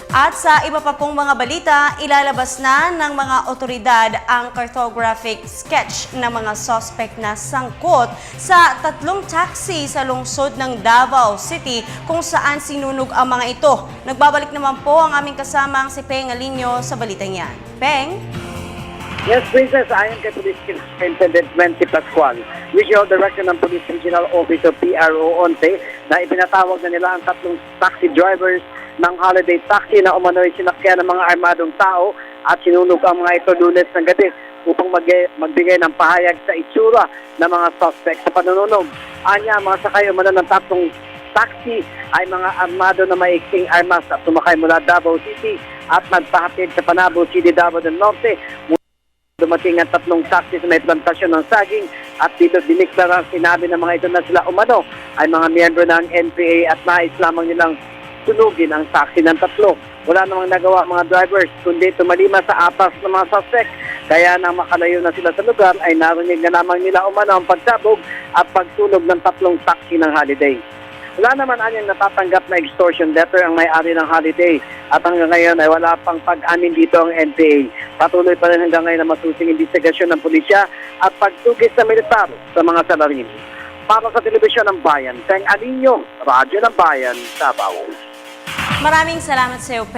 At sa iba pa pong mga balita, ilalabas na ng mga otoridad ang cartographic sketch ng mga suspect na sangkot sa 3 taxi sa lungsod ng Davao City kung saan sinunog ang mga ito. Nagbabalik naman po ang aming kasamang si Peng Alinio sa balitang yan. Peng? Yes, Princess, ayon kay Police Superintendent Wency Pascual, Regional Director ng Police Regional Office o PRO Onte, na ibinatawag na nila ang 3 taxi drivers ng holiday taxi na umano'y sinakyan ng mga armadong tao at sinunog ang mga ito Lunes ng gabi upang magbigay ng pahayag sa itsura ng mga suspect sa panununog. Anya, mga sakay umano ng 3 taxi ay mga armado na maiksing armas at sumakay mula Davao City at nagpahatid sa Panabo City, Davao del Norte. Dumating ang 3 taxi sa may plantasyon ng saging at dito diniklara sinabi ng mga ito na sila umano ay mga miyembro ng NPA at nais lamang nilang sunugin ang taxi ng 3. Wala namang nagawa mga drivers kundi tumalima sa apas ng mga suspect. Kaya nang makalayo na sila sa lugar ay narinig na lamang nila umano ang pagsabog at pagsunog ng 3 taxi ng holiday. Wala naman anyang natatanggap na extortion letter ang may-ari ng holiday at hanggang ngayon ay wala pang pag-amin dito ang NPA. Patuloy pa rin hanggang ngayon na masusing investigasyon ng pulisya at pagtugis sa militar sa mga salarin. Para sa Telebisyon ng Bayan, Peng Alinio, Radyo ng Bayan, Davao. Maraming salamat sa iyo, Peng.